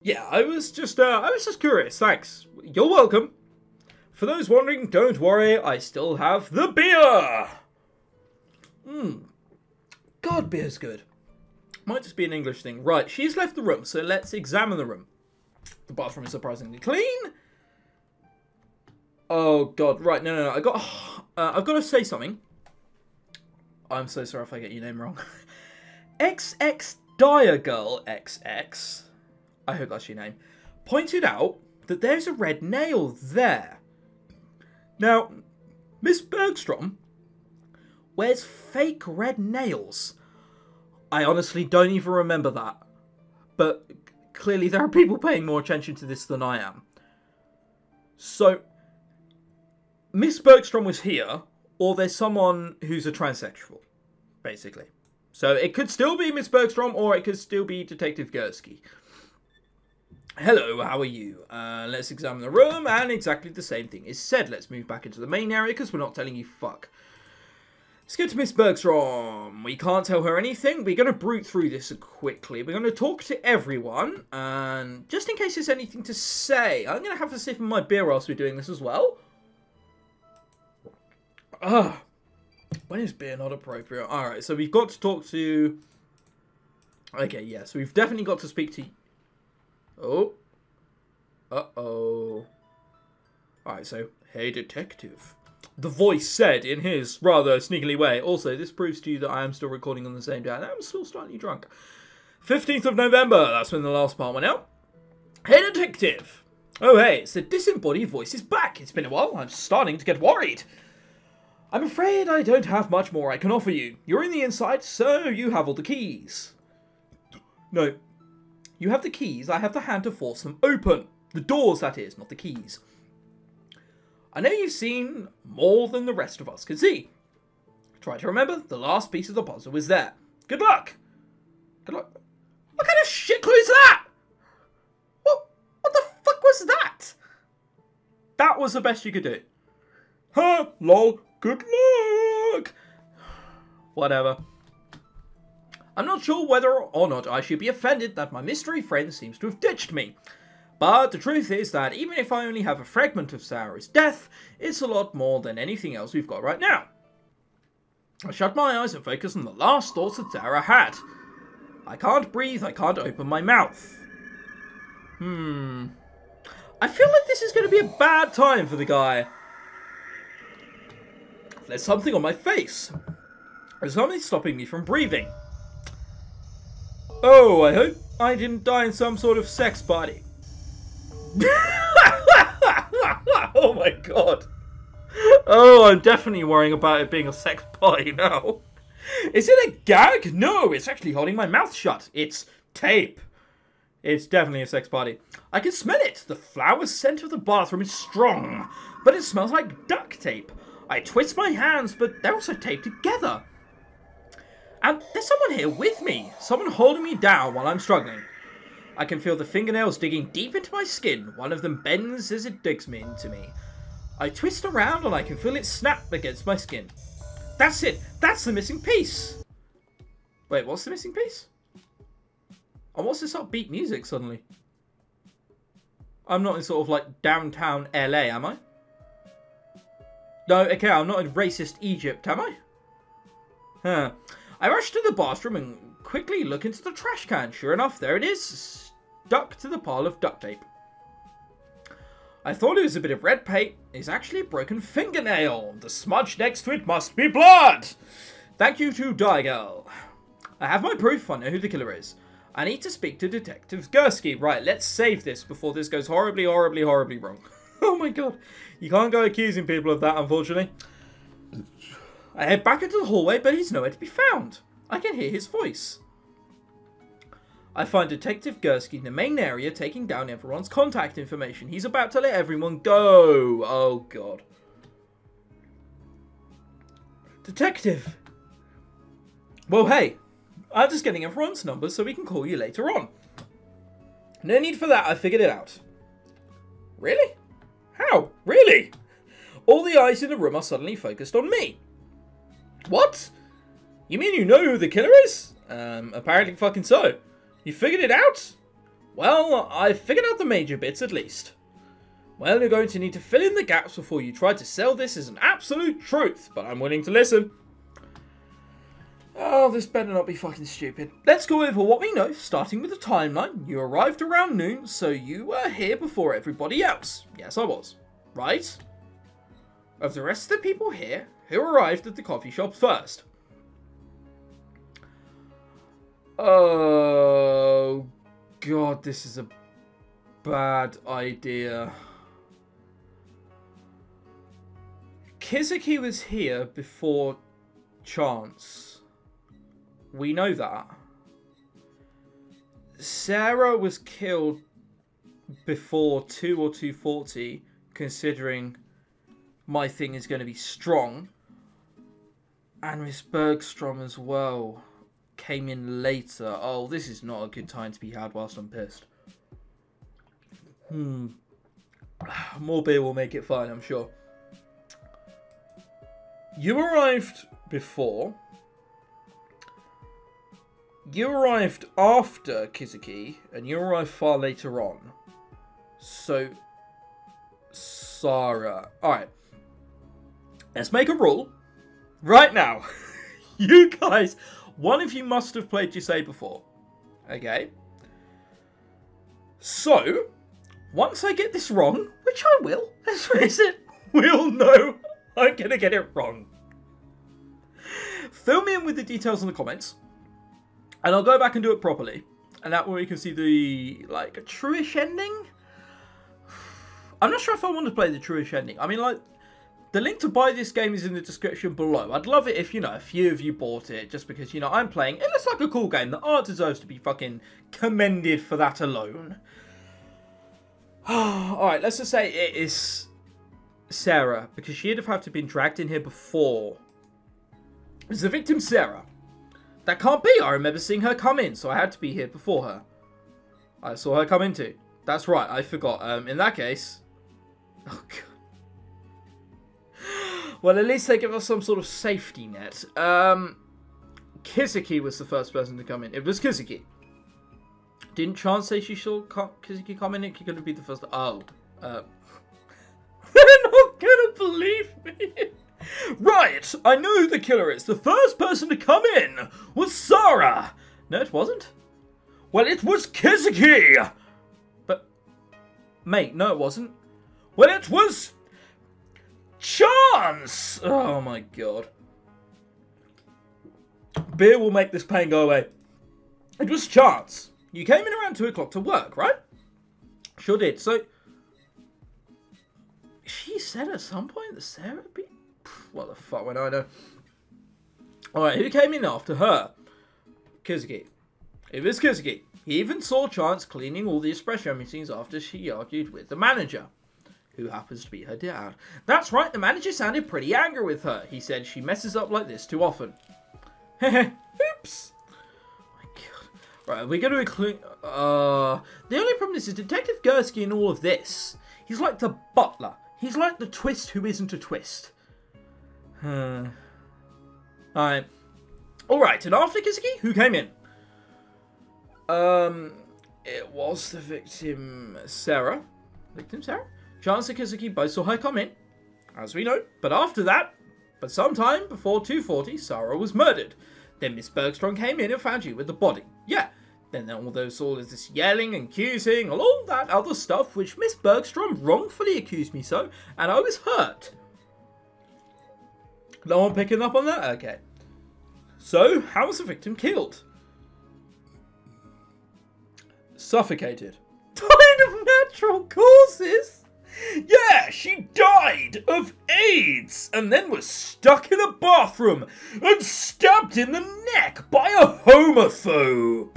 Yeah, I was just curious. Thanks. You're welcome. For those wondering, don't worry. I still have the beer. God, beer's good. Might just be an English thing. Right, she's left the room, so let's examine the room. The bathroom is surprisingly clean. Oh God, right, no. I've got to say something. I'm so sorry if I get your name wrong. XX Dire Girl XX, I hope that's your name, pointed out that there's a red nail there. Now, Miss Bergstrom wears fake red nails. I honestly don't even remember that. But clearly there are people paying more attention to this than I am. So, Miss Bergstrom was here, or there's someone who's a transsexual, basically. So it could still be Miss Bergstrom, or it could still be Detective Gursky. Hello, how are you? Let's examine the room, and exactly the same thing is said. Let's move back into the main area, because we're not telling you fuck. Let's go to Miss Bergstrom. We can't tell her anything. We're going to brute through this quickly. We're going to talk to everyone, and just in case there's anything to say, I'm going to have a sip of my beer whilst we're doing this as well. When is beer not appropriate? Alright, so we've got to talk to... Okay, yeah, so we've definitely got to speak to... Oh. Uh-oh. Alright, so, hey detective. The voice said in his rather sneakily way. Also, this proves to you that I am still recording on the same day, and I'm still slightly drunk. 15th of November, that's when the last part went out. Hey detective! Oh hey, it's the disembodied voice is back. It's been a while, I'm starting to get worried. I'm afraid I don't have much more I can offer you. You're in the inside, so you have all the keys. No. You have the keys, I have the hand to force them open. The doors, that is, not the keys. I know you've seen more than the rest of us can see. Try to remember, the last piece of the puzzle was there. Good luck. Good luck. What kind of shit clue is that? What the fuck was that? That was the best you could do. Huh, lol. Good luck! Whatever. I'm not sure whether or not I should be offended that my mystery friend seems to have ditched me. But the truth is that even if I only have a fragment of Sarah's death, it's a lot more than anything else we've got right now. I shut my eyes and focus on the last thoughts that Sarah had. I can't breathe, I can't open my mouth. I feel like this is going to be a bad time for the guy. There's something on my face. There's something stopping me from breathing. Oh, I hope I didn't die in some sort of sex party. Oh my god. Oh, I'm definitely worrying about it being a sex party now. Is it a gag? No, it's actually holding my mouth shut. It's tape. It's definitely a sex party. I can smell it. The flower scent of the bathroom is strong, but it smells like duct tape. I twist my hands, but they're also taped together. And there's someone here with me. Someone holding me down while I'm struggling. I can feel the fingernails digging deep into my skin. One of them bends as it digs me into me. I twist around and I can feel it snap against my skin. That's it. That's the missing piece. Wait, what's the missing piece? Oh, what's this upbeat music suddenly? I'm not in sort of like downtown LA, am I? No, okay, I'm not in racist Egypt, am I? Huh. I rush to the bathroom and quickly look into the trash can. Sure enough, there it is, stuck to the pile of duct tape. I thought it was a bit of red paint. It's actually a broken fingernail. The smudge next to it must be blood. Thank you to Die Girl. I have my proof. I know who the killer is. I need to speak to Detective Gursky. Right, let's save this before this goes horribly, horribly, horribly wrong. Oh my god. You can't go accusing people of that, unfortunately. I head back into the hallway, but he's nowhere to be found. I can hear his voice. I find Detective Gursky in the main area taking down everyone's contact information. He's about to let everyone go. Oh god. Detective. Well, hey. I'm just getting everyone's numbers so we can call you later on. No need for that, I figured it out. Really? How? Really? All the eyes in the room are suddenly focused on me. What? You mean you know who the killer is? Apparently fucking so. You figured it out? Well, I've figured out the major bits at least. Well, you're going to need to fill in the gaps before you try to sell this as an absolute truth, but I'm willing to listen. Oh, this better not be fucking stupid. Let's go over what we know, starting with the timeline. You arrived around noon, so you were here before everybody else. Yes, I was. Right? Of the rest of the people here, who arrived at the coffee shop first? Oh, God, this is a bad idea. Kizuki was here before Chance. We know that. Sarah was killed before 2 or 240, considering my thing is going to be strong. And Miss Bergstrom as well came in later. Oh, this is not a good time to be had whilst I'm pissed. More beer will make it fine, I'm sure. You arrived before. You arrived after Kizuki, and you arrived far later on. So, Sarah. Alright. Let's make a rule. Right now. You guys, one of you must have played Jisei before. Okay? So, once I get this wrong, which I will, let's face it, we all know I'm gonna get it wrong. Fill me in with the details in the comments. And I'll go back and do it properly. And that way you can see the, like, a true-ish ending. I'm not sure if I want to play the true-ish ending. I mean, like, the link to buy this game is in the description below. I'd love it if, you know, a few of you bought it. Just because, you know, I'm playing. It looks like a cool game. The art deserves to be fucking commended for that alone. Alright, let's just say it is Sarah. Because she'd have had to been dragged in here before. Is the victim Sarah? That can't be. I remember seeing her come in, so I had to be here before her. I saw her come in too. That's right, I forgot. In that case... Oh, God. Well, at least they give us some sort of safety net. Kizuki was the first person to come in. It was Kizuki. Didn't Chance say she saw Kizuki come in? It could be the first... Oh. They're not gonna believe me. Right, I know who the killer is. The first person to come in was Sarah. No, it wasn't. Well, it was Kizuki. But, mate, no, it wasn't. Well, it was Chance. Oh, my God. Beer will make this pain go away. It was Chance. You came in around 2 o'clock to work, right? Sure did. So, she said at some point that Sarah be... What the fuck when I know? Alright, who came in after her? Kizuki. It was Kizuki. He even saw Chance cleaning all the espresso machines after she argued with the manager, who happens to be her dad. That's right, the manager sounded pretty angry with her. He said she messes up like this too often. Heh. Oops. Oh my God. Right, we're going to include... the only problem is Detective Gursky in all of this. He's like the butler. He's like the twist who isn't a twist. Alright. Alright, and after Kizuki, who came in? It was the victim, Sarah. Victim Sarah? Chance and Kizuki both saw her come in, as we know. But after that, but sometime before 2:40, Sarah was murdered. Then Miss Bergstrom came in and found you with the body. Yeah. Then all this yelling and accusing, and all that other stuff, which Miss Bergstrom wrongfully accused me so, and I was hurt. No one picking up on that? Okay. So, how was the victim killed? Suffocated. Died of natural causes? Yeah, she died of AIDS and then was stuck in a bathroom and stabbed in the neck by a homophobe.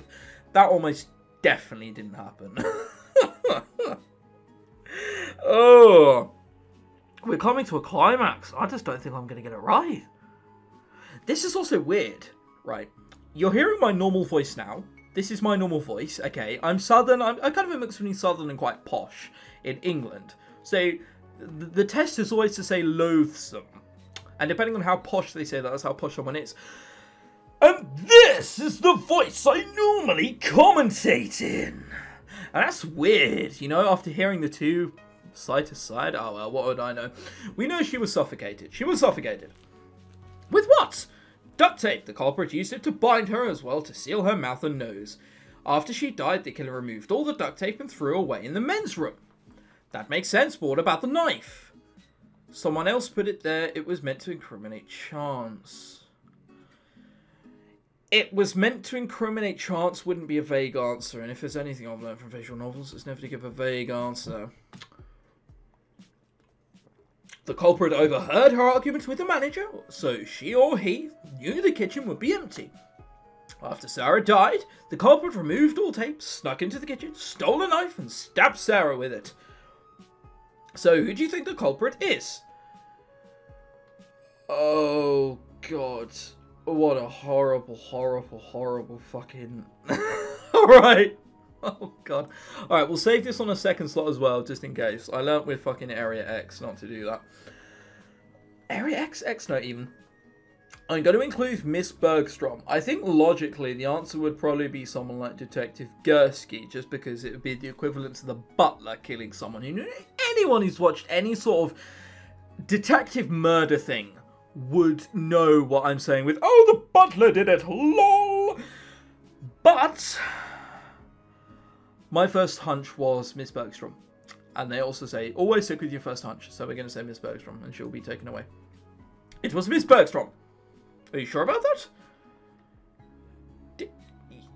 That almost definitely didn't happen. Oh. We're coming to a climax. I just don't think I'm going to get it right. This is also weird, right? You're hearing my normal voice now. This is my normal voice, okay? I'm Southern. I'm kind of a mix between Southern and quite posh in England. So, the test is always to say loathsome. And depending on how posh they say that, that's how posh someone is. And this is the voice I normally commentate in. And that's weird, you know, after hearing the two side to side. Oh, well, what would I know? We know she was suffocated. She was suffocated. With what? Duct tape. The culprit used it to bind her as well to seal her mouth and nose. After she died, the killer removed all the duct tape and threw away in the men's room. That makes sense, but what about the knife? Someone else put it there. It was meant to incriminate Chance. It was meant to incriminate Chance wouldn't be a vague answer, and if there's anything I've learned from visual novels, it's never to give a vague answer. The culprit overheard her arguments with the manager, so she or he knew the kitchen would be empty. After Sarah died, the culprit removed all tape, snuck into the kitchen, stole a knife, and stabbed Sarah with it. So, who do you think the culprit is? Oh, God. What a horrible, horrible, horrible fucking... Alright. Oh, God. Alright, we'll save this on a second slot as well, just in case. I learnt with fucking Area X not to do that. Area X? X note, even. I'm going to include Miss Bergstrom. I think logically the answer would probably be someone like Detective Gursky, just because it would be the equivalent to the butler killing someone. You know, anyone who's watched any sort of detective murder thing would know what I'm saying with, oh, the butler did it, lol. But my first hunch was Miss Bergstrom. And they also say, always stick with your first hunch. So we're going to say Miss Bergstrom, and she'll be taken away. It was Miss Bergstrom. Are you sure about that?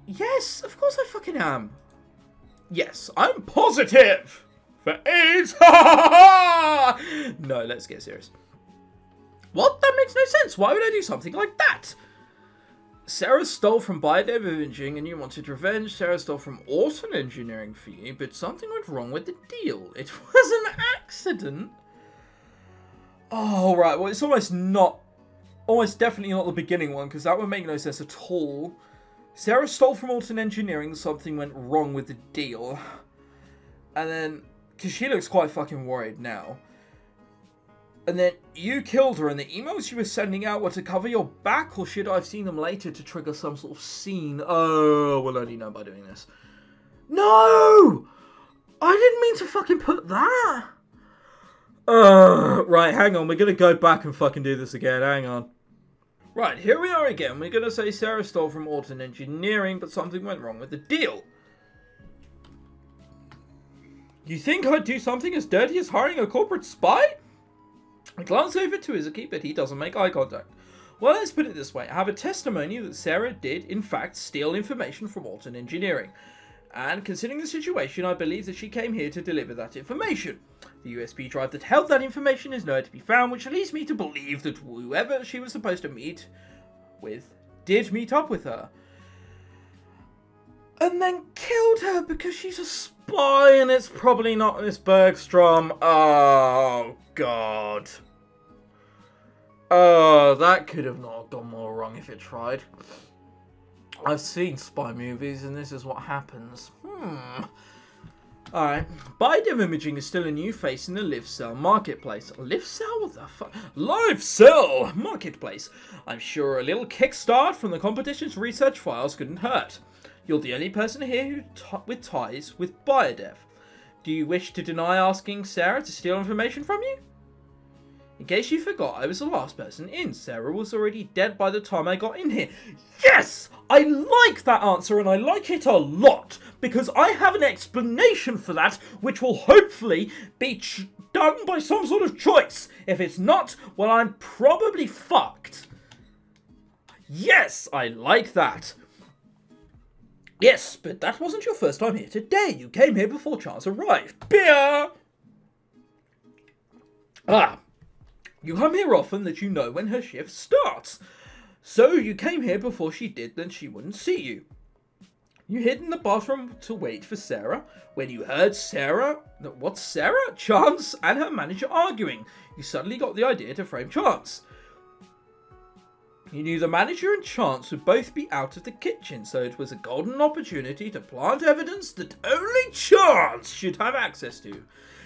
Yes, of course I fucking am. Yes, I'm positive. For AIDS. No, let's get serious. What? That makes no sense. Why would I do something like that? Sarah stole from Biodev Imaging and you wanted revenge. Sarah stole from Orton Engineering for you, but something went wrong with the deal. It was an accident. Oh, right. Well, it's almost definitely not the beginning one, because that would make no sense at all. Sarah stole from Orton Engineering, something went wrong with the deal. And then, because she looks quite fucking worried now. And then you killed her, and the emails she was sending out were to cover your back, or should I have seen them later to trigger some sort of scene? Oh, we'll only know by doing this. No! I didn't mean to fucking put that. Right, hang on. We're going to go back and fucking do this again. Hang on. Right, here we are again. We're going to say Sarah stole from Orton Engineering, but something went wrong with the deal. You think I'd do something as dirty as hiring a corporate spy? I glance over to Izuki, but he doesn't make eye contact. Well, let's put it this way. I have a testimony that Sarah did, in fact, steal information from Orton Engineering. And considering the situation, I believe that she came here to deliver that information. The USB drive that held that information is nowhere to be found, which leads me to believe that whoever she was supposed to meet with did meet up with her. And then killed her because she's a spy and it's probably not Miss Bergstrom. Oh, God. Oh, that could have not gone more wrong if it tried. I've seen spy movies and this is what happens. Alright. Biodev Imaging is still a new face in the Live Cell marketplace. Live Cell? What the fuck? Live Cell marketplace. I'm sure a little kickstart from the competition's research files couldn't hurt. You're the only person here with ties with Biodev. Do you wish to deny asking Sarah to steal information from you? In case you forgot, I was the last person in. Sarah was already dead by the time I got in here. Yes! I like that answer and I like it a lot because I have an explanation for that which will hopefully be done by some sort of choice. If it's not, well, I'm probably fucked. Yes, I like that. Yes, but that wasn't your first time here today. You came here before Chance arrived. Beer! Ah. You come here often that you know when her shift starts. So you came here before she did, then she wouldn't see you. You hid in the bathroom to wait for Sarah. When you heard Sarah, what's Sarah? Chance and her manager arguing. You suddenly got the idea to frame Chance. You knew the manager and Chance would both be out of the kitchen, so it was a golden opportunity to plant evidence that only Chance should have access to.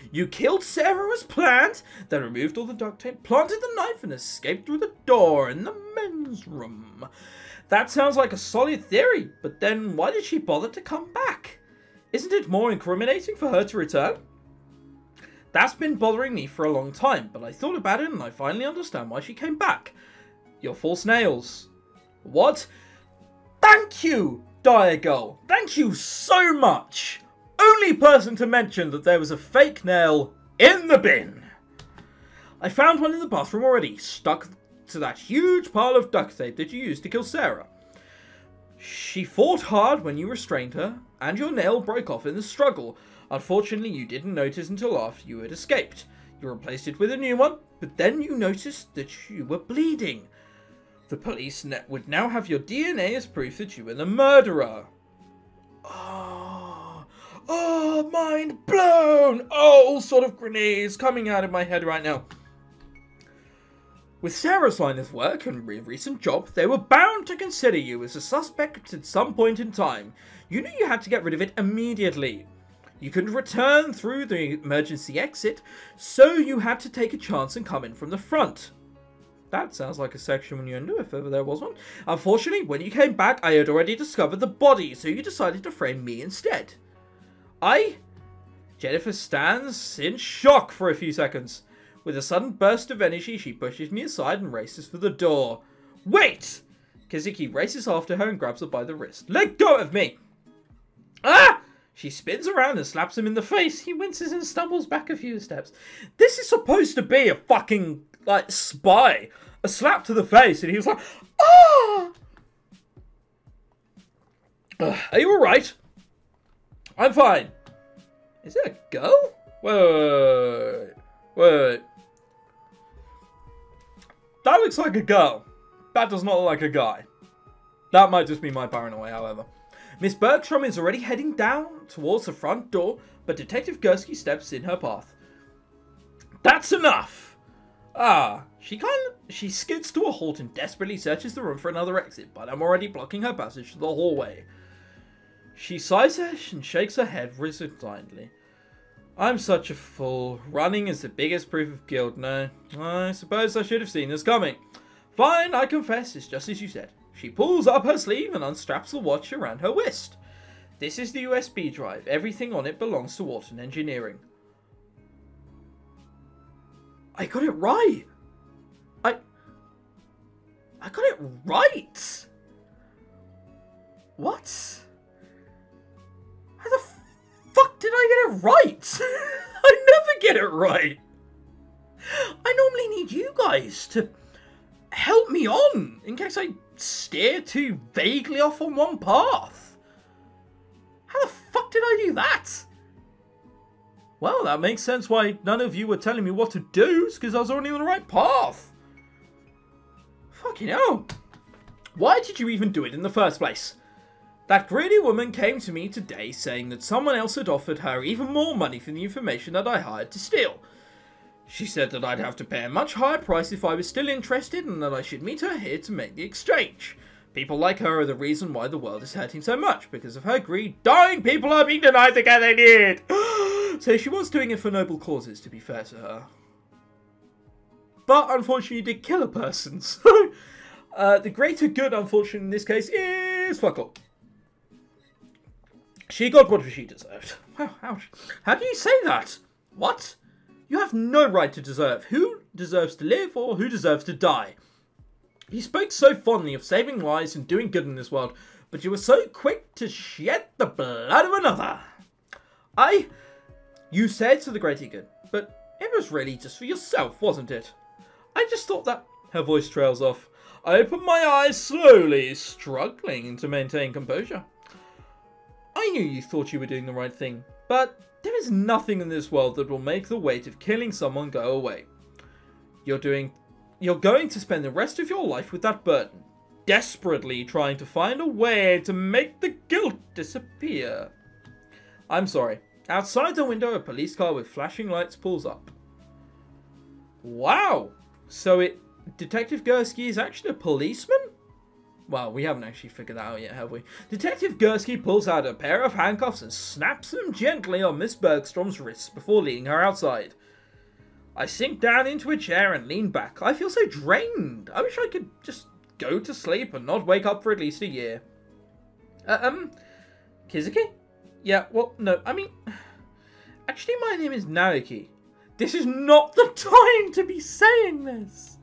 You killed Sarah as planned, then removed all the duct tape, planted the knife, and escaped through the door in the men's room. That sounds like a solid theory, but then why did she bother to come back? Isn't it more incriminating for her to return? That's been bothering me for a long time, but I thought about it and I finally understand why she came back. Your false nails. What? Thank you, Diagull. Thank you so much. Only person to mention that there was a fake nail in the bin. I found one in the bathroom already, stuck to that huge pile of duct tape that you used to kill Sarah. She fought hard when you restrained her, and your nail broke off in the struggle. Unfortunately, you didn't notice until after you had escaped. You replaced it with a new one, but then you noticed that you were bleeding. The police would now have your DNA as proof that you were the murderer. Oh, mind blown! Oh, all sort of grenades coming out of my head right now. With Sarah's line of work and recent job, they were bound to consider you as a suspect at some point in time. You knew you had to get rid of it immediately. You couldn't return through the emergency exit, so you had to take a chance and come in from the front. That sounds like a sexual innuendo, if ever there was one. Unfortunately, when you came back, I had already discovered the body, so you decided to frame me instead. Jennifer stands in shock for a few seconds. With a sudden burst of energy, she pushes me aside and races for the door. Wait! Kazuki races after her and grabs her by the wrist. Let go of me! Ah! She spins around and slaps him in the face. He winces and stumbles back a few steps. This is supposed to be a fucking, spy. A slap to the face, and he was like, ah! Are you alright? I'm fine. Is it a girl? Wait. That looks like a girl. That does not look like a guy. That might just be my paranoia, however. Miss Bergstrom is already heading down towards the front door, but Detective Gursky steps in her path. That's enough! She skids to a halt and desperately searches the room for another exit, but I'm already blocking her passage to the hallway. She sighs and shakes her head resignedly. I'm such a fool. Running is the biggest proof of guilt. No, I suppose I should have seen this coming. Fine, I confess, it's just as you said. She pulls up her sleeve and unstraps the watch around her wrist. This is the USB drive. Everything on it belongs to Wharton Engineering. I got it right. I got it right. What? How the fuck did I get it right? I never get it right. I normally need you guys to help me on in case I steer too vaguely off on one path. How the fuck did I do that? Well, that makes sense why none of you were telling me what to do. It's because I was already on the right path. Fucking hell. Why did you even do it in the first place? That greedy woman came to me today saying that someone else had offered her even more money for the information that I hired to steal. She said that I'd have to pay a much higher price if I was still interested and that I should meet her here to make the exchange. People like her are the reason why the world is hurting so much. Because of her greed, dying people are being denied the care they need. So she was doing it for noble causes, to be fair to her. But unfortunately did kill a person. So the greater good, unfortunately, in this case is fuck all. She got what she deserved. Wow, ouch. How do you say that? What? You have no right to deserve who deserves to live or who deserves to die. You spoke so fondly of saving lives and doing good in this world, but you were so quick to shed the blood of another. You said to the greater good, but it was really just for yourself, wasn't it? I just thought that... Her voice trails off. I opened my eyes slowly, struggling to maintain composure. I knew you thought you were doing the right thing, but there is nothing in this world that will make the weight of killing someone go away. You're going to spend the rest of your life with that burden, desperately trying to find a way to make the guilt disappear. I'm sorry. Outside the window, a police car with flashing lights pulls up. Wow! So Detective Gursky is actually a policeman? Well, we haven't actually figured that out yet, have we? Detective Gursky pulls out a pair of handcuffs and snaps them gently on Miss Bergstrom's wrists before leading her outside. I sink down into a chair and lean back. I feel so drained. I wish I could just go to sleep and not wake up for at least a year. Kizuki? Yeah, well, no, I mean, actually my name is Naoki. This is not the time to be saying this.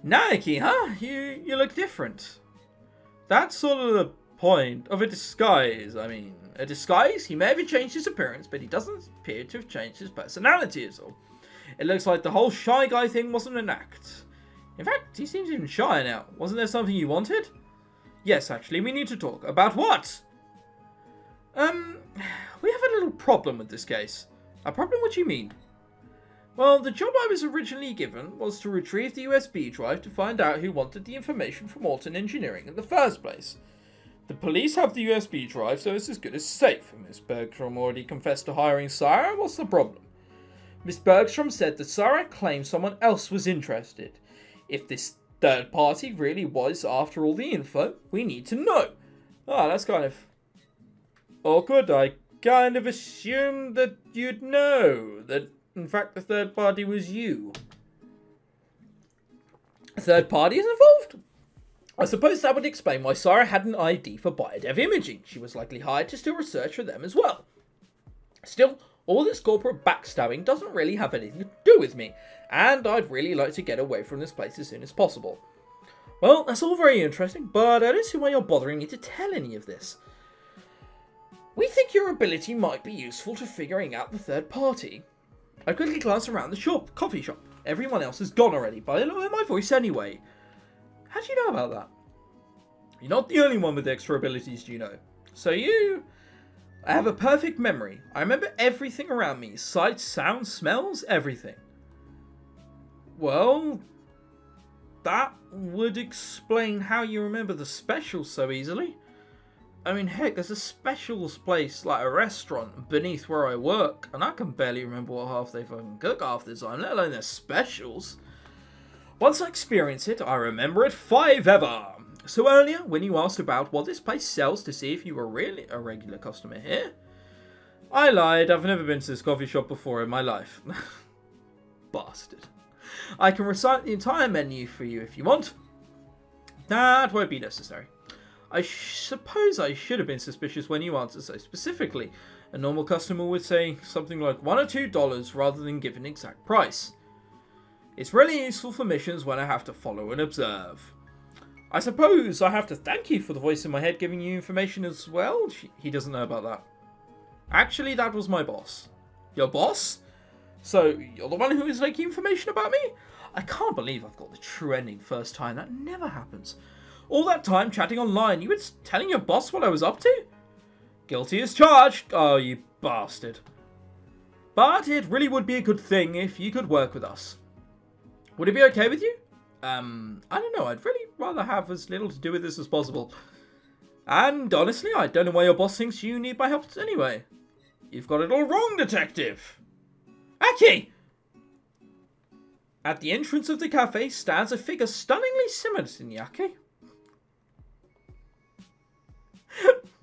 Naoki, huh? You look different. That's sort of the point of a disguise. I mean, a disguise, he may have changed his appearance, but he doesn't appear to have changed his personality at all. It looks like the whole shy guy thing wasn't an act. In fact, he seems even shy now. Wasn't there something you wanted? Yes, actually, we need to talk. About what? We have a little problem with this case. A problem? What do you mean? Well, the job I was originally given was to retrieve the USB drive to find out who wanted the information from Alton Engineering in the first place. The police have the USB drive, so it's as good as safe. Miss Bergstrom already confessed to hiring Sarah. What's the problem? Miss Bergstrom said that Sarah claimed someone else was interested. If this third party really was after all the info, we need to know. Ah, that's kind of awkward. I kind of assumed that you'd know that, in fact, the third party was you. A third party is involved? I suppose that would explain why Sarah had an ID for biodev imaging. She was likely hired to still research for them as well. Still, all this corporate backstabbing doesn't really have anything to do with me, and I'd really like to get away from this place as soon as possible. Well, that's all very interesting, but I don't see why you're bothering me to tell any of this. We think your ability might be useful to figuring out the third party. I quickly glanced around the coffee shop. Everyone else has gone already, but I lower my voice anyway. How do you know about that? You're not the only one with extra abilities, you know. So I have a perfect memory. I remember everything around me. Sights, sounds, smells, everything. Well, that would explain how you remember the specials so easily. I mean, heck, there's a specials place, like a restaurant, beneath where I work, and I can barely remember what half they fucking cook half the time, let alone their specials. Once I experience it, I remember it forever. So earlier, when you asked about what this place sells to see if you were really a regular customer here, I lied. I've never been to this coffee shop before in my life. Bastard. I can recite the entire menu for you if you want. That won't be necessary. I suppose I should have been suspicious when you answered so specifically. A normal customer would say something like $1 or $2 rather than give an exact price. It's really useful for missions when I have to follow and observe. I suppose I have to thank you for the voice in my head giving you information as well. He doesn't know about that. Actually, that was my boss. Your boss? So, you're the one who is leaking information about me? I can't believe I've got the true ending first time. That never happens. All that time chatting online, you were telling your boss what I was up to? Guilty as charged. Oh, you bastard. But it really would be a good thing if you could work with us. Would it be okay with you? I don't know. I'd really rather have as little to do with this as possible. And honestly, I don't know why your boss thinks you need my help anyway. You've got it all wrong, detective. Aki! At the entrance of the cafe stands a figure stunningly similar to Nyaki.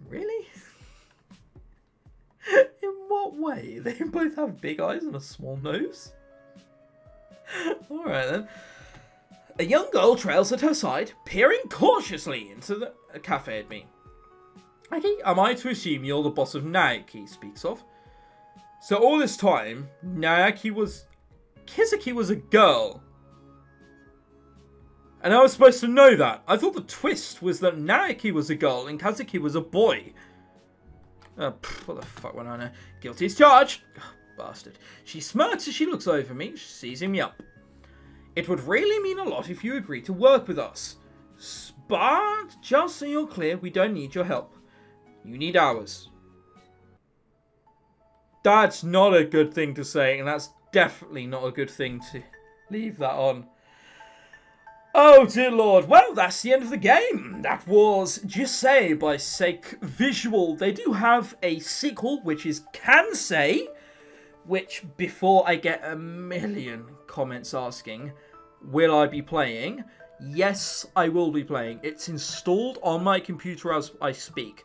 Really? In what way? They both have big eyes and a small nose? Alright then. A young girl trails at her side, peering cautiously into the cafe at me. Okay, am I to assume you're the boss of Naoki speaks of? So all this time, Kizuki was a girl. And I was supposed to know that. I thought the twist was that Naoki was a girl and Kazuki was a boy. What the fuck went on there? Guilty as charged. Oh, bastard. She smirks as she looks over me, sizing me up. It would really mean a lot if you agree to work with us. But, just so you're clear, we don't need your help. You need ours. That's not a good thing to say, and that's definitely not a good thing to leave that on. Oh dear lord, well that's the end of the game. That was Jisei by Sake Visual. They do have a sequel which is Kansei, which before I get a million comments asking, will I be playing? Yes, I will be playing. It's installed on my computer as I speak.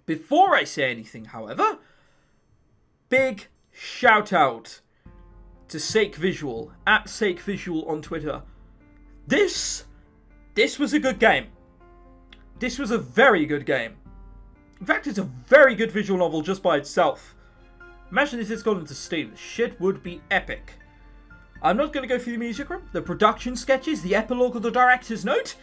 Before I say anything, however, big shout out to Sake Visual, at Sake Visual on Twitter. This was a good game. This was a very good game. In fact, it's a very good visual novel just by itself. Imagine if this got into Steam. Shit would be epic. I'm not going to go through the music room, the production sketches, the epilogue or the director's note.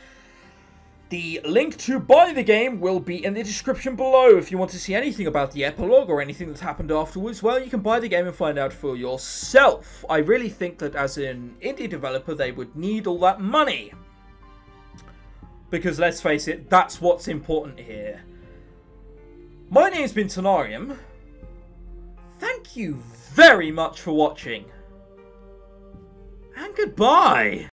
The link to buy the game will be in the description below. If you want to see anything about the epilogue or anything that's happened afterwards, well, you can buy the game and find out for yourself. I really think that as an indie developer, they would need all that money. Because let's face it, that's what's important here. My name's been ChrisTenarium. Thank you very much for watching. And goodbye.